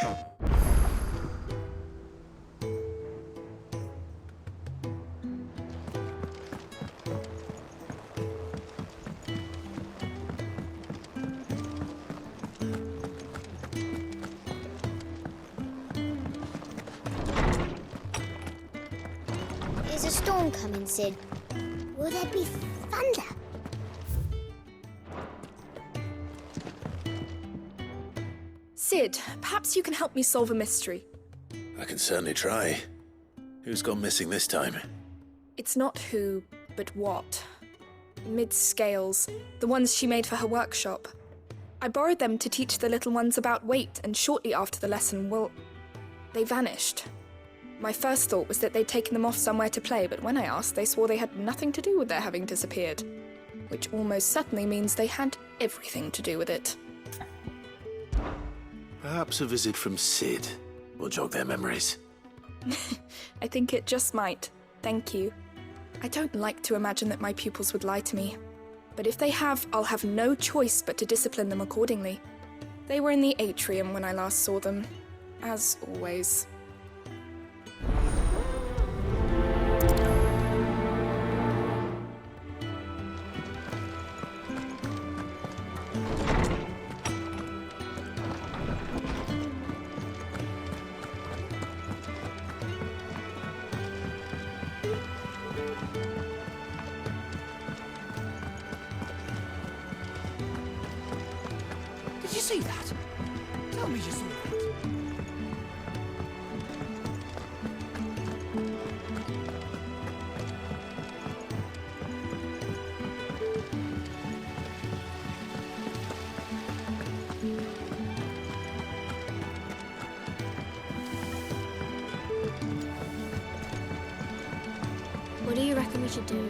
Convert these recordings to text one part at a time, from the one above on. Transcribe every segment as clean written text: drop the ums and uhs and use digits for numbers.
Is a storm coming, Sid? Will there be thunder? Sid, perhaps you can help me solve a mystery. I can certainly try. Who's gone missing this time? It's not who, but what. Mid's scales, the ones she made for her workshop. I borrowed them to teach the little ones about weight, and shortly after the lesson, well, they vanished. My first thought was that they'd taken them off somewhere to play, but when I asked, they swore they had nothing to do with their having disappeared. Which almost certainly means they had everything to do with it. Perhaps a visit from Sid will jog their memories. I think it just might. Thank you. I don't like to imagine that my pupils would lie to me. But if they have, I'll have no choice but to discipline them accordingly. They were in the atrium when I last saw them, as always. Did you see that? Tell me you saw that. What do you reckon we should do?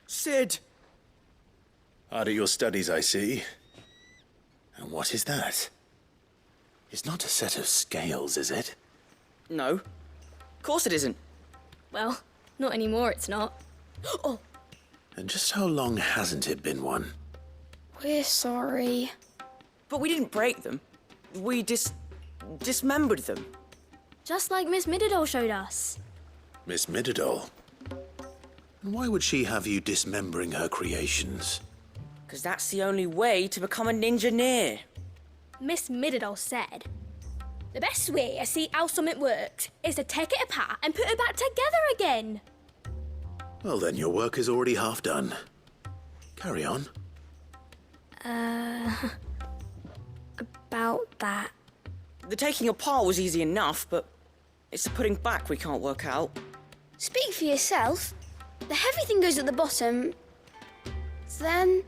Sid! Hard at your studies, I see. And what is that? It's not a set of scales, is it? No. Of course it isn't. Well, not anymore, it's not. Oh! And just how long hasn't it been one? We're sorry. But we didn't break them. We dismembered them. Just like Miss Mididol showed us. Miss Mididol? And why would she have you dismembering her creations? Because that's the only way to become a ninja-neer. Miss Mididol said, the best way to see how something works is to take it apart and put it back together again. Well, then your work is already half done. Carry on. About that. The taking apart was easy enough, but it's the putting back we can't work out. Speak for yourself. The heavy thing goes at the bottom. Then...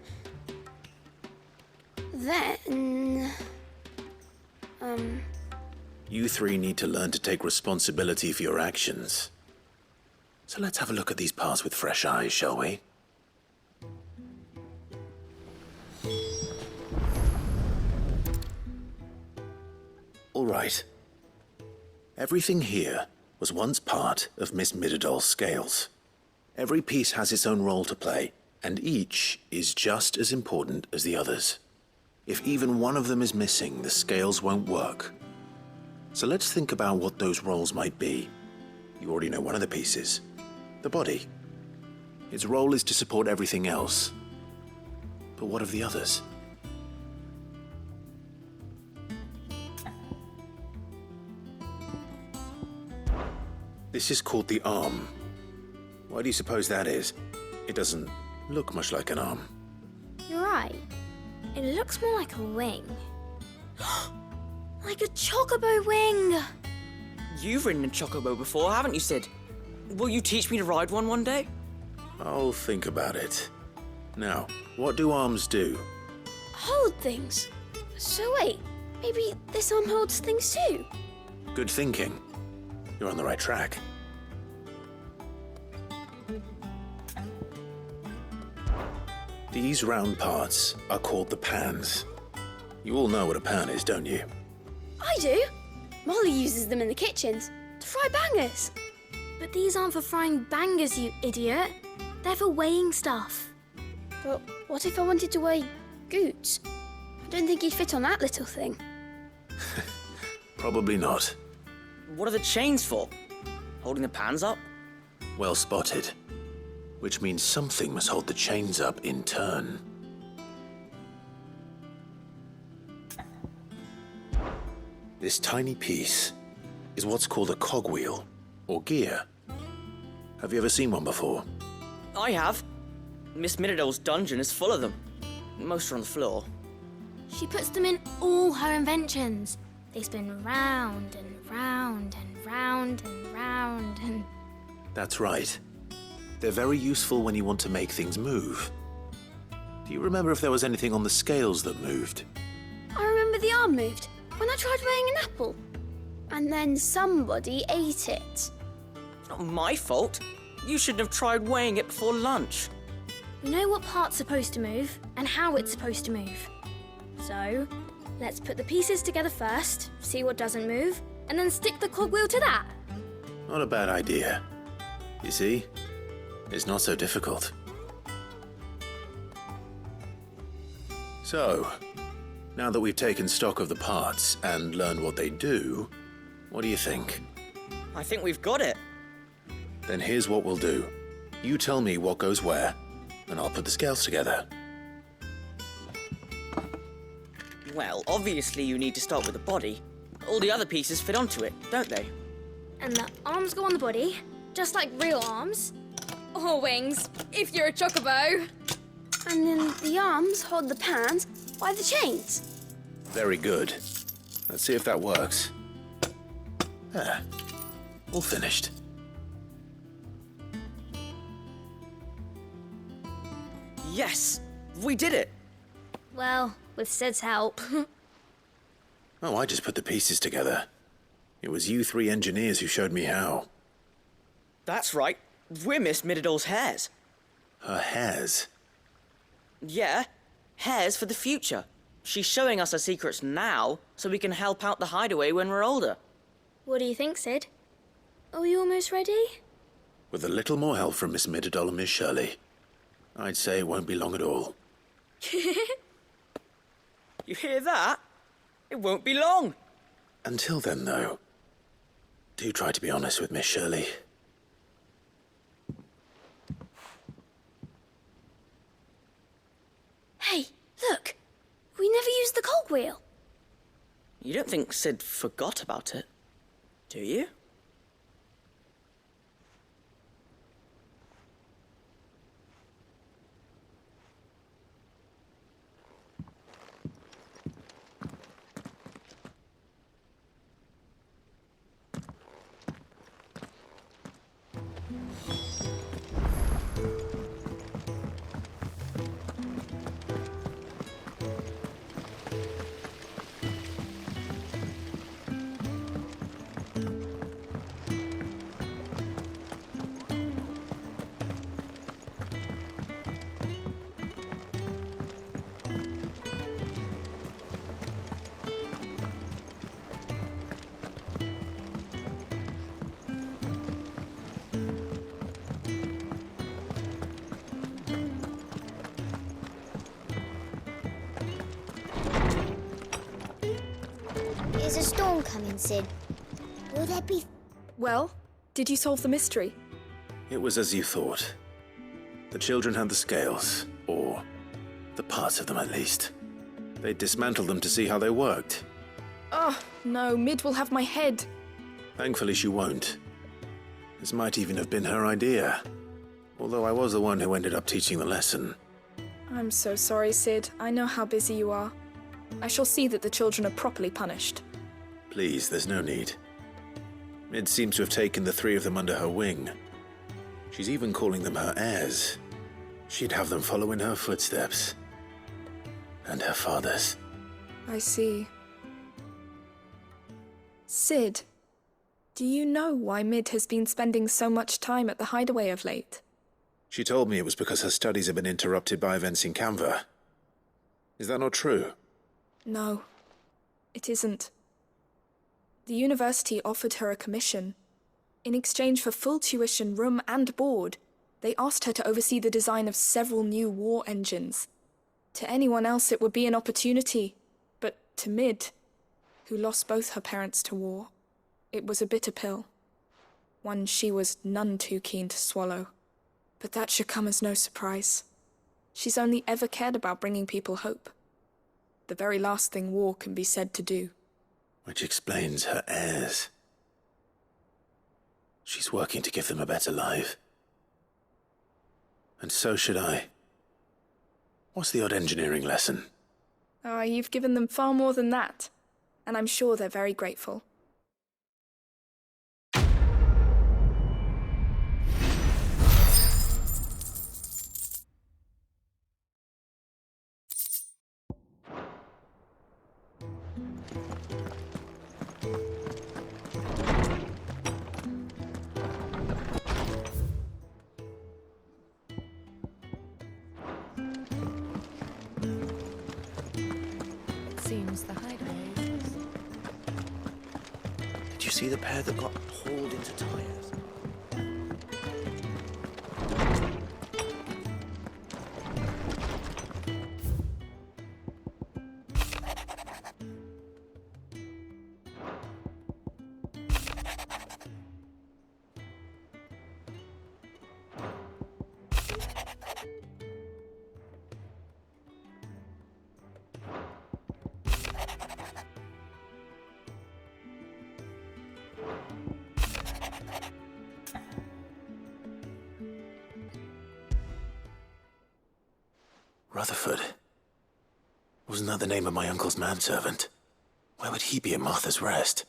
You three need to learn to take responsibility for your actions. So let's have a look at these parts with fresh eyes, shall we? All right. Everything here was once part of Miss Mididol's scales. Every piece has its own role to play, and each is just as important as the others. If even one of them is missing, the scales won't work. So let's think about what those roles might be. You already know one of the pieces, the body. Its role is to support everything else. But what of the others? This is called the arm. Why do you suppose that is? It doesn't look much like an arm. You're right. It looks more like a wing. Like a chocobo wing! You've ridden a chocobo before, haven't you, Sid? Will you teach me to ride one day? I'll think about it. Now, what do arms do? hold things. So wait, maybe this arm holds things too? Good thinking. You're on the right track. These round parts are called the pans. You all know what a pan is, don't you? I do. Molly uses them in the kitchens to fry bangers. But these aren't for frying bangers, you idiot. They're for weighing stuff. But what if I wanted to weigh Goots? I don't think he'd fit on that little thing. Probably not. What are the chains for? Holding the pans up? Well spotted. Which means something must hold the chains up in turn. This tiny piece is what's called a cogwheel, or gear. Have you ever seen one before? I have. Miss Midodol's dungeon is full of them. Most are on the floor. She puts them in all her inventions. They spin round and round and round and round and... That's right. They're very useful when you want to make things move. Do you remember if there was anything on the scales that moved? I remember the arm moved when I tried weighing an apple. And then somebody ate it. It's not my fault. You shouldn't have tried weighing it before lunch. We know what part's supposed to move and how it's supposed to move. So, let's put the pieces together first, see what doesn't move, and then stick the cogwheel to that. Not a bad idea. You see? It's not so difficult. So, now that we've taken stock of the parts and learned what they do, what do you think? I think we've got it. Then here's what we'll do. You tell me what goes where, and I'll put the scales together. Well, obviously you need to start with the body. All the other pieces fit onto it, don't they? And the arms go on the body, just like real arms. Or wings, if you're a chocobo. And then the arms hold the pans by the chains. Very good. Let's see if that works. There. All finished. Yes! We did it! Well, with Sid's help. Oh, I just put the pieces together. It was you three engineers who showed me how. That's right. We're Miss Midodol's hares. Her hairs. Yeah, hares for the future. She's showing us her secrets now so we can help out the hideaway when we're older. What do you think, Sid? Are we almost ready? With a little more help from Miss Midodol and Miss Shirley, I'd say it won't be long at all. You hear that? It won't be long. Until then, though, do try to be honest with Miss Shirley. Hey, look! We never used the cogwheel. You don't think Sid forgot about it, do you? There's a storm coming, Sid. Will there be... Well, did you solve the mystery? It was as you thought. The children had the scales, or the parts of them at least. They dismantled them to see how they worked. Oh, no, Mid will have my head. Thankfully, she won't. This might even have been her idea. Although I was the one who ended up teaching the lesson. I'm so sorry, Sid. I know how busy you are. I shall see that the children are properly punished. Please, there's no need. Mid seems to have taken the three of them under her wing. She's even calling them her heirs. She'd have them follow in her footsteps. And her father's. I see. Sid, do you know why Mid has been spending so much time at the hideaway of late? She told me it was because her studies have been interrupted by events in Canva. Is that not true? No, it isn't. The university offered her a commission in exchange for full tuition, room and board. They asked her to oversee the design of several new war engines. To anyone else it would be an opportunity, but to Mid, who lost both her parents to war, it was a bitter pill. One she was none too keen to swallow. But that should come as no surprise. She's only ever cared about bringing people hope. The very last thing war can be said to do. Which explains her heirs. She's working to give them a better life. And so should I. What's the odd engineering lesson? Oh, you've given them far more than that. And I'm sure they're very grateful. Seems the hideaway. Did you see the pair that got hauled into tires? Rutherford. Wasn't that the name of my uncle's manservant? Why would he be at Martha's Rest?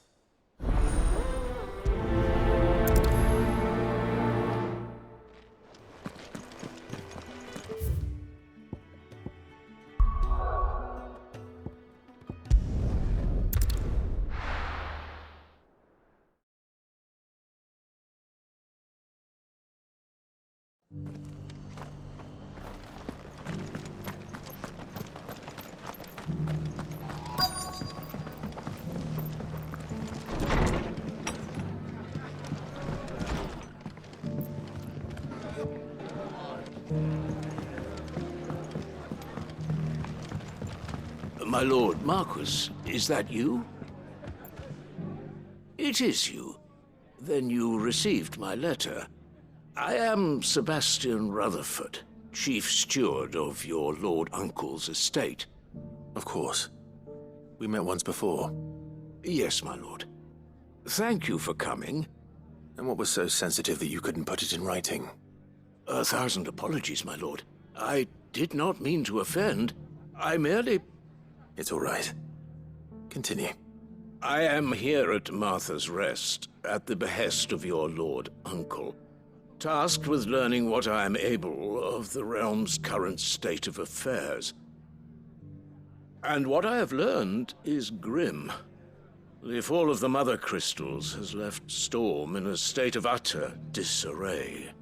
My lord Marquis, is that you? It is you. Then you received my letter. I am Sebastian Rutherford, Chief Steward of your Lord Uncle's estate. Of course. We met once before. Yes, my lord. Thank you for coming. And what was so sensitive that you couldn't put it in writing? 1,000 apologies, my lord. I did not mean to offend. I merely... It's all right. Continue. I am here at Martha's Rest, at the behest of your Lord Uncle, tasked with learning what I am able of the realm's current state of affairs. And what I have learned is grim. The fall of the Mother Crystals has left Storm in a state of utter disarray.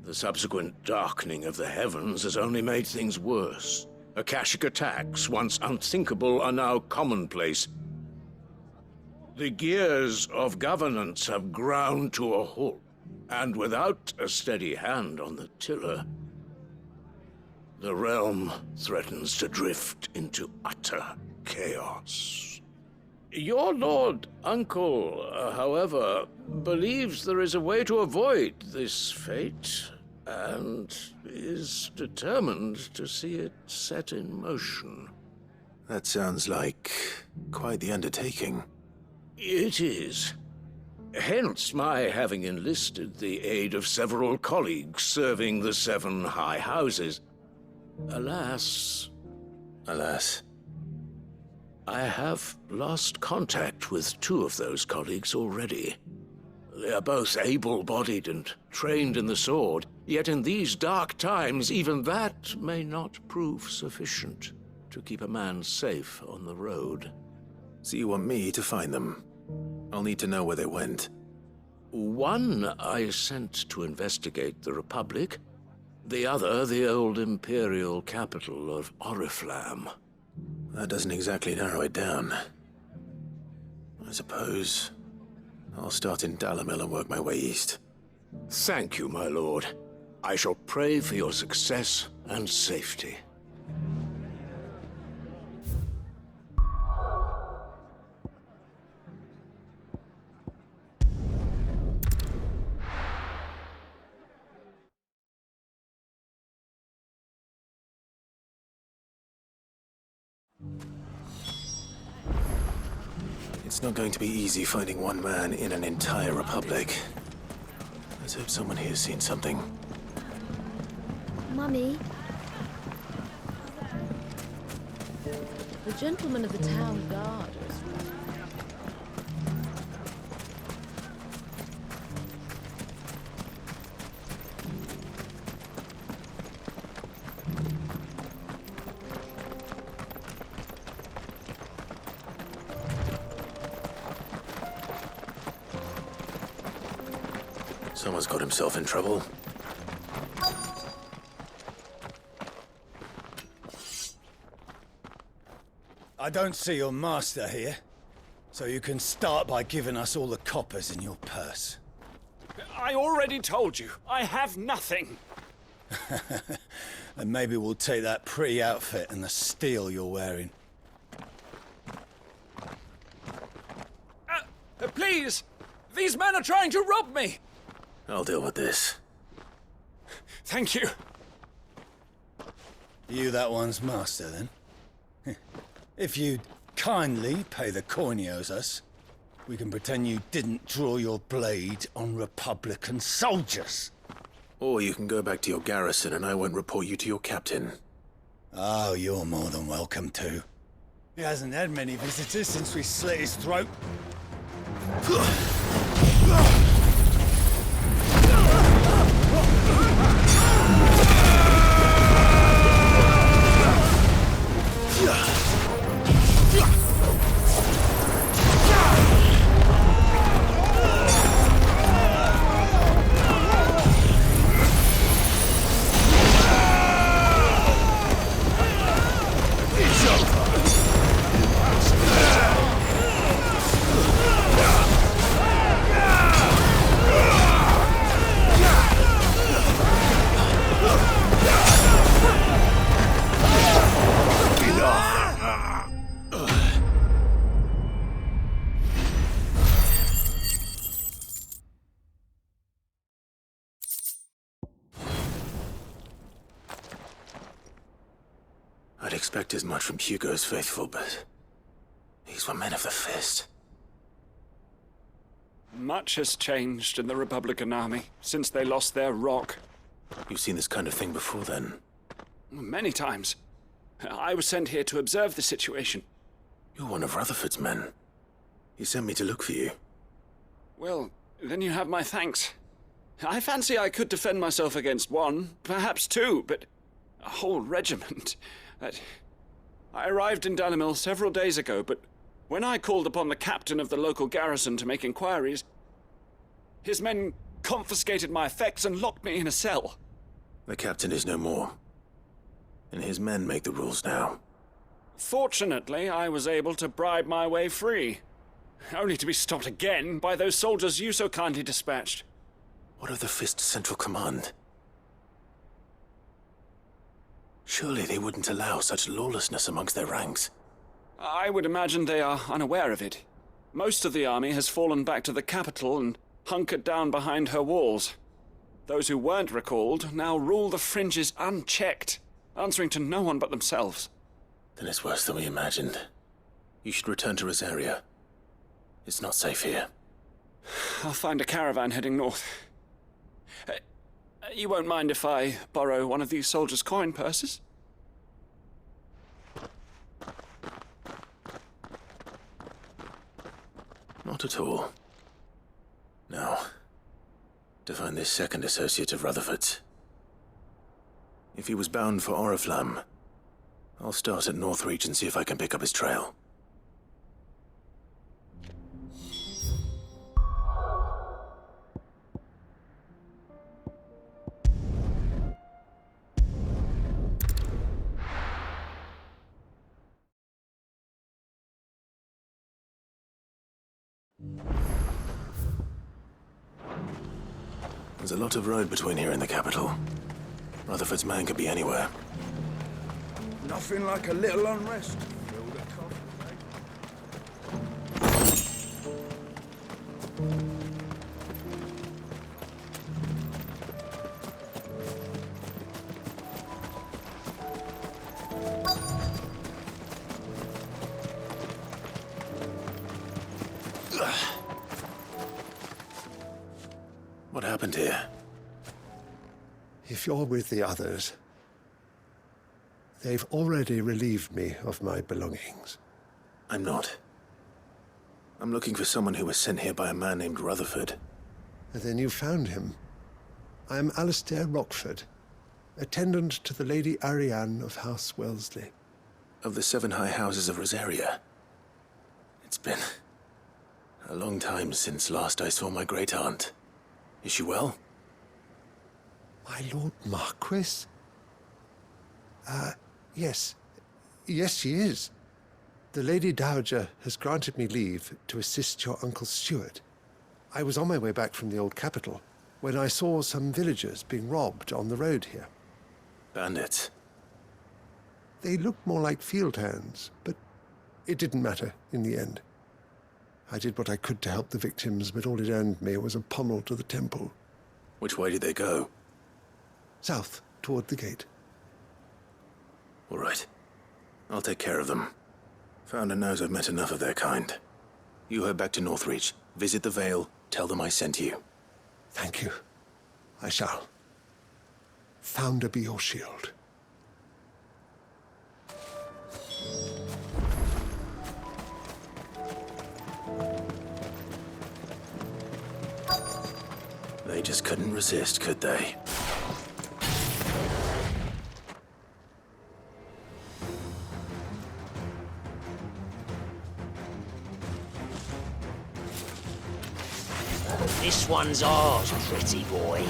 The subsequent darkening of the heavens has only made things worse. Akashic attacks, once unthinkable, are now commonplace. The gears of governance have ground to a halt, and without a steady hand on the tiller, the realm threatens to drift into utter chaos. Your Lord Uncle, however, believes there is a way to avoid this fate, and is determined to see it set in motion. That sounds like quite the undertaking. It is. Hence my having enlisted the aid of several colleagues serving the 7 high houses. Alas, I have lost contact with 2 of those colleagues already. They are both able-bodied and trained in the sword, yet in these dark times, even that may not prove sufficient to keep a man safe on the road. So you want me to find them? I'll need to know where they went. One I sent to investigate the Republic, the other the old Imperial capital of Oriflamme. That doesn't exactly narrow it down. I suppose I'll start in Dalamil and work my way east. Thank you, my lord. I shall pray for your success and safety. It's not going to be easy finding one man in an entire republic. Let's hope someone here's seen something. Mummy, The gentleman of the town guard is Someone's got himself in trouble. I don't see your master here, so you can start by giving us all the coppers in your purse. I already told you, I have nothing. And maybe we'll take that pretty outfit and the steel you're wearing. Please! These men are trying to rob me! I'll deal with this. Thank you. You that one's master, then? If you'd kindly pay the coin he owes us, we can pretend you didn't draw your blade on Republican soldiers. Or you can go back to your garrison and I won't report you to your captain. Oh, you're more than welcome to. He hasn't had many visitors since we slit his throat. I'd expect as much from Hugo's faithful, but these were men of the fist. Much has changed in the Republican Army since they lost their rock. You've seen this kind of thing before, then? Many times. I was sent here to observe the situation. You're one of Rutherford's men. He sent me to look for you. Well, then you have my thanks. I fancy I could defend myself against one, perhaps two, but a whole regiment. I arrived in Dalimil several days ago, but when I called upon the captain of the local garrison to make inquiries, his men confiscated my effects and locked me in a cell. The captain is no more, and his men make the rules now. Fortunately, I was able to bribe my way free, only to be stopped again by those soldiers you so kindly dispatched. What of the Fist Central Command? Surely they wouldn't allow such lawlessness amongst their ranks. I would imagine they are unaware of it. Most of the army has fallen back to the capital and hunkered down behind her walls. Those who weren't recalled now rule the fringes unchecked, answering to no one but themselves. Then it's worse than we imagined. You should return to Rosaria. It's not safe here. I'll find a caravan heading north. You won't mind if I borrow one of these soldiers' coin purses? Not at all. Now, to find this second associate of Rutherford's. If he was bound for Oriflamme, I'll start at Northreach and see if I can pick up his trail. There's a lot of road between here and the capital. Rutherford's man could be anywhere. Nothing like a little unrest. What happened here? If you're with the others, they've already relieved me of my belongings. I'm not. I'm looking for someone who was sent here by a man named Rutherford. And then you found him. I am Alistair Rockford, attendant to the Lady Ariane of House Wellesley. Of the 7 high houses of Rosaria. It's been a long time since last I saw my great-aunt. Is she well? My Lord Marquis? Yes. Yes, she is. The Lady Dowager has granted me leave to assist your Uncle Stuart. I was on my way back from the old capital when I saw some villagers being robbed on the road here. Bandits? They looked more like field hands, but it didn't matter in the end. I did what I could to help the victims, but all it earned me was a pommel to the temple. Which way did they go? South, toward the gate. All right. I'll take care of them. Founder knows I've met enough of their kind. You head back to Northreach, visit the Vale, tell them I sent you. Thank you. I shall. Founder be your shield. They just couldn't resist, could they? This one's ours, pretty boy.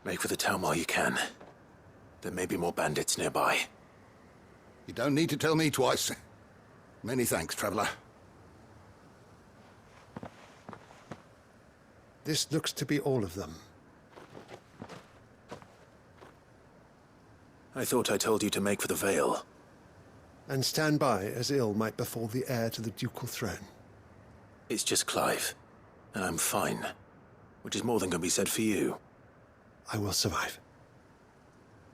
Make for the town while you can. There may be more bandits nearby. You don't need to tell me twice. Many thanks, traveler. This looks to be all of them. I thought I told you to make for the Vale. And stand by as ill might befall the heir to the ducal throne. It's just Clive, and I'm fine. Which is more than can be said for you. I will survive.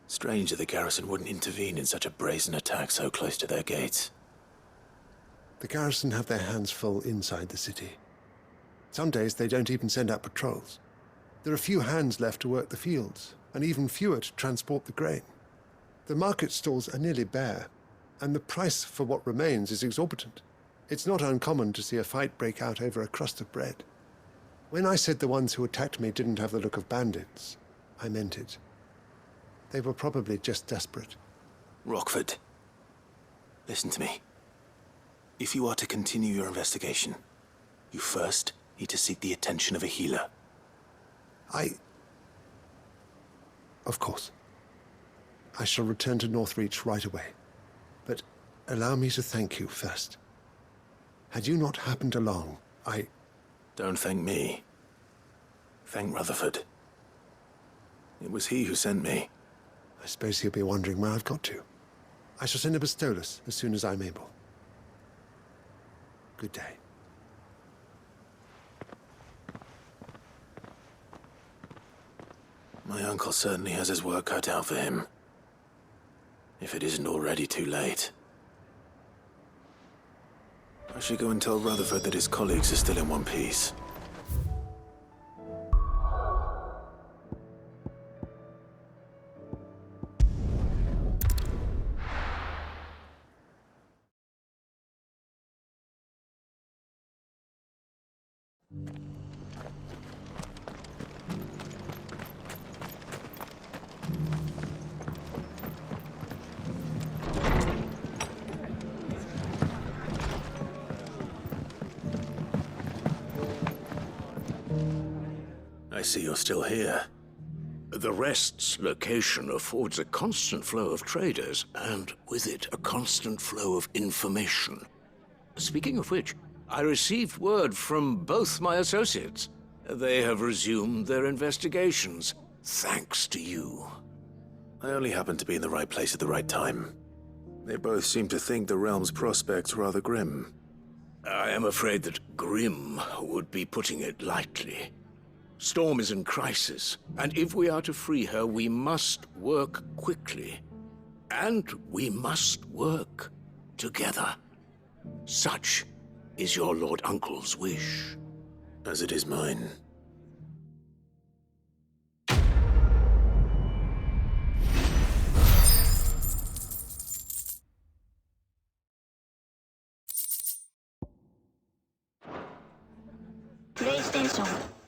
Strange that the garrison wouldn't intervene in such a brazen attack so close to their gates. The garrison have their hands full inside the city. Some days they don't even send out patrols. There are few hands left to work the fields, and even fewer to transport the grain. The market stalls are nearly bare, and the price for what remains is exorbitant. It's not uncommon to see a fight break out over a crust of bread. When I said the ones who attacked me didn't have the look of bandits, I meant it. They were probably just desperate. Rockford, listen to me. If you are to continue your investigation, you first need to seek the attention of a healer. Of course. I shall return to Northreach right away. But allow me to thank you first. Had you not happened along, Don't thank me. Thank Rutherford. It was he who sent me. I suppose he'll be wondering where I've got to. I shall send a Bastolus as soon as I'm able. Good day. My uncle certainly has his work cut out for him. If it isn't already too late. I should go and tell Rutherford that his colleagues are still in one piece. I see you're still here. The Rest's location affords a constant flow of traders, and with it, a constant flow of information. Speaking of which, I received word from both my associates. They have resumed their investigations, thanks to you. I only happened to be in the right place at the right time. They both seem to think the realm's prospects rather grim. I am afraid that grim would be putting it lightly. Storm is in crisis, and if we are to free her, we must work quickly. And we must work together. Such is your Lord Uncle's wish. As it is mine. PlayStation